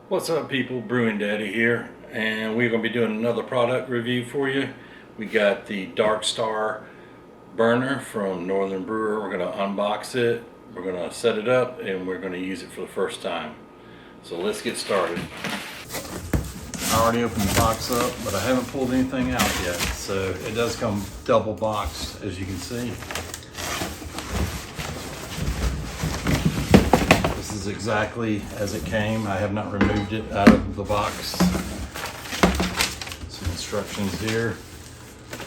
What's up people, Brewing Daddy here, and we're going to be doing another product review for you. We got the Dark Star burner from Northern Brewer. We're going to unbox it, we're going to set it up, and we're going to use it for the first time. So let's get started. I already opened the box up, but I haven't pulled anything out yet. So it does come double boxed, as you can see. Exactly as it came. I have not removed it out of the box. Some instructions here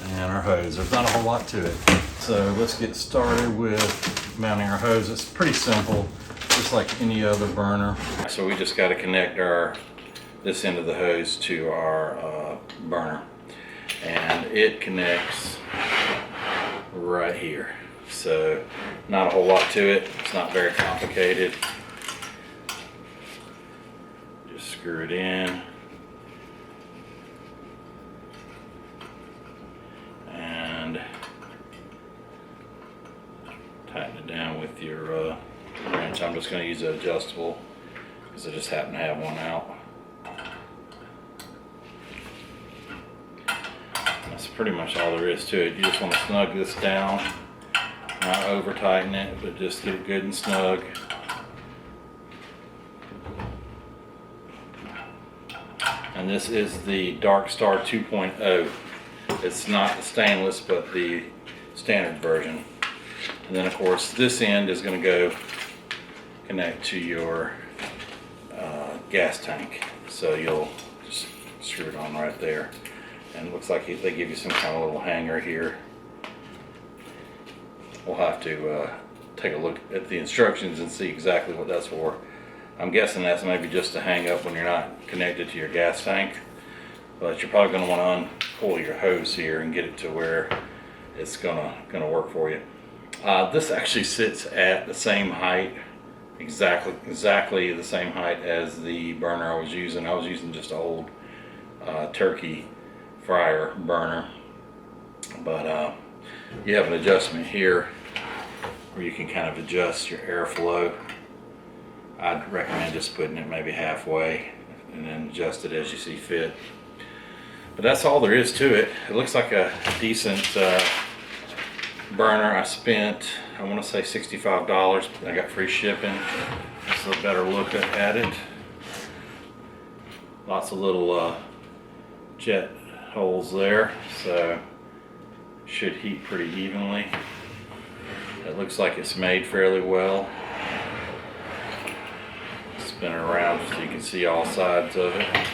and our hose. There's not a whole lot to it. So let's get started with mounting our hose. It's pretty simple, just like any other burner. So we just got to connect this end of the hose to our burner, and it connects right here. So not a whole lot to it. It's not very complicated. Screw it in and tighten it down with your wrench. I'm just going to use an adjustable because I just happen to have one out. That's pretty much all there is to it. You just want to snug this down, not over tighten it, but just get it good and snug. And this is the Dark Star 2.0. It's not the stainless, but the standard version. And then of course this end is going to go connect to your gas tank. So you'll just screw it on right there. And it looks like they give you some kind of little hanger here. We'll have to take a look at the instructions and see exactly what that's for. I'm guessing that's maybe just to hang up when you're not connected to your gas tank, but you're probably going to want to pull your hose here and get it to where it's gonna work for you. This actually sits at the same height, exactly the same height as the burner I was using. I was using just an old turkey fryer burner, but you have an adjustment here where you can kind of adjust your airflow. I'd recommend just putting it maybe halfway and then adjust it as you see fit. But that's all there is to it. It looks like a decent burner. I spent, I want to say $65, but I got free shipping. Just a better look at it. Lots of little jet holes there, so should heat pretty evenly. It looks like it's made fairly well. Spin it around so you can see all sides of it.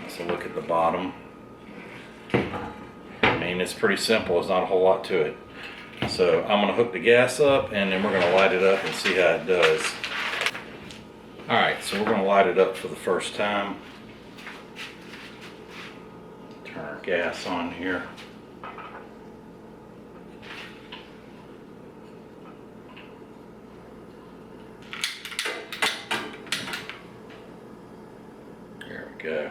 Let's look at the bottom. I mean, it's pretty simple. There's not a whole lot to it. So I'm going to hook the gas up and then we're going to light it up and see how it does. Alright, so we're going to light it up for the first time. Turn our gas on here. Go.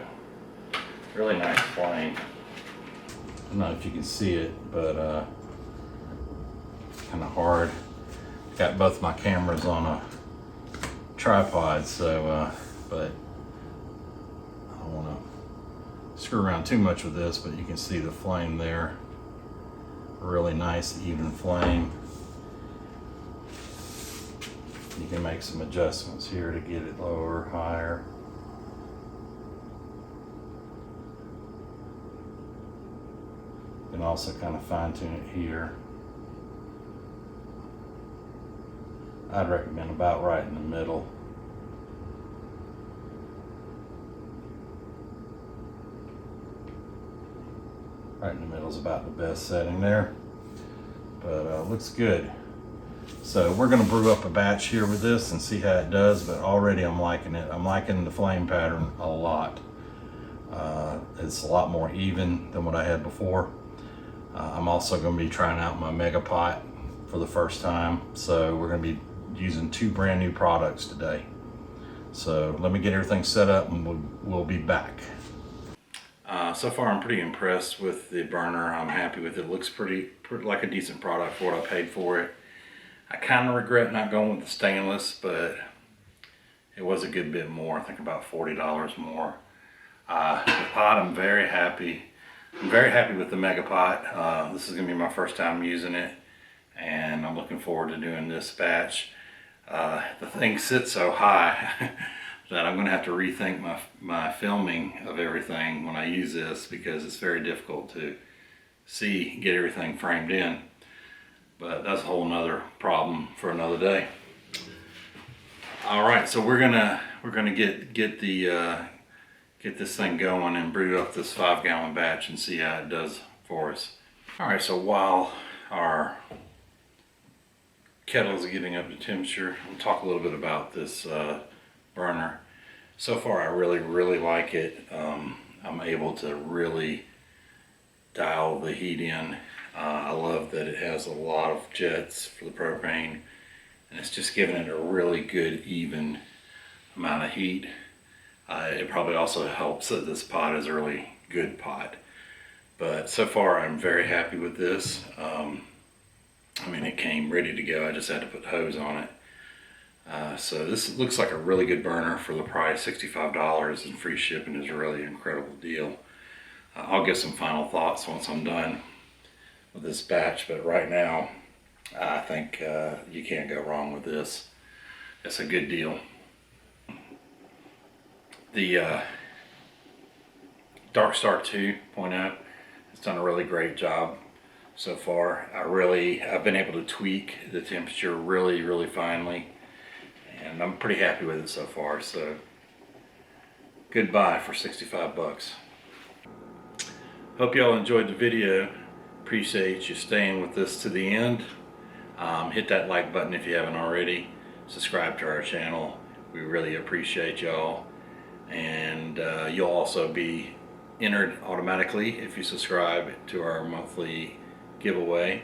Really nice flame. I don't know if you can see it, but kind of hard. Got both my cameras on a tripod, so but I don't want to screw around too much with this, but you can see the flame there. Really nice even flame. You can make some adjustments here to get it lower, higher. You can also kind of fine tune it here. I'd recommend about right in the middle. Right in the middle is about the best setting there, but looks good. So we're going to brew up a batch here with this and see how it does, but already I'm liking it. I'm liking the flame pattern a lot. It's a lot more even than what I had before. I'm also going to be trying out my mega pot for the first time. So we're going to be using two brand new products today. So let me get everything set up and we'll be back. So far I'm pretty impressed with the burner. I'm happy with it. It looks pretty like a decent product for what I paid for it. I kind of regret not going with the stainless, but It was a good bit more, I think about $40 more. The pot, I'm very happy. I'm very happy with the Mega Pot. This is gonna be my first time using it, and I'm looking forward to doing this batch. The thing sits so high that I'm gonna have to rethink my filming of everything when I use this, because it's very difficult to get everything framed in. But that's a whole nother problem for another day. All right, so we're gonna get this thing going and brew up this 5-gallon batch and see how it does for us. All right, so while our kettles are getting up to temperature, we'll talk a little bit about this burner. So far, I really like it. I'm able to really dial the heat in. I love that it has a lot of jets for the propane, and it's just giving it a really good even amount of heat. It probably also helps that this pot is a really good pot. But so far I'm very happy with this. I mean, it came ready to go. I just had to put hose on it. So this looks like a really good burner for the price. $65 and free shipping is a really incredible deal. I'll get some final thoughts once I'm done with this batch, but right now I think you can't go wrong with this. It's a good deal. The Dark Star 2.0 has done a really great job so far. I've been able to tweak the temperature really finely, and I'm pretty happy with it so far. So good buy for 65 bucks. Hope y'all enjoyed the video. Appreciate you staying with us to the end. Hit that like button if you haven't already. Subscribe to our channel. We really appreciate y'all. And you'll also be entered automatically if you subscribe to our monthly giveaway.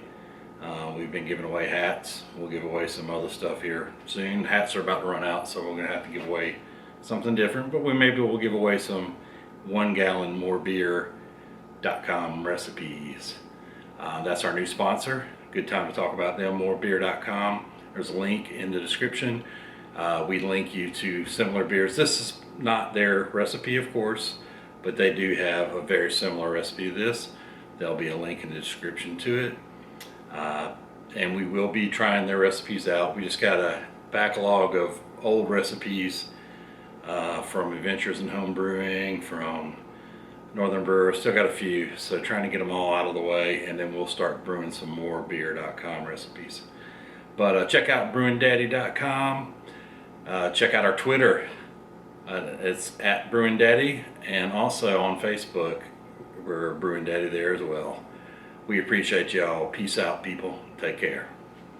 We've been giving away hats. We'll give away some other stuff here soon. Hats are about to run out, so we're going to have to give away something different, but maybe we'll give away some 1-gallon more beer.com recipes. That's our new sponsor. Good time to talk about them, morebeer.com. There's a link in the description. We link you to similar beers. This is not their recipe, of course, but they do have a very similar recipe to this. There'll be a link in the description to it. And we will be trying their recipes out. We just got a backlog of old recipes from Adventures in Home Brewing, from Northern Brewer. Still got a few, so trying to get them all out of the way, and then we'll start brewing some more beer.com recipes. But check out brewingdaddy.com. Check out our Twitter. It's at Brewing Daddy, and also on Facebook, we're Brewing Daddy there as well. We appreciate y'all. Peace out, people. Take care.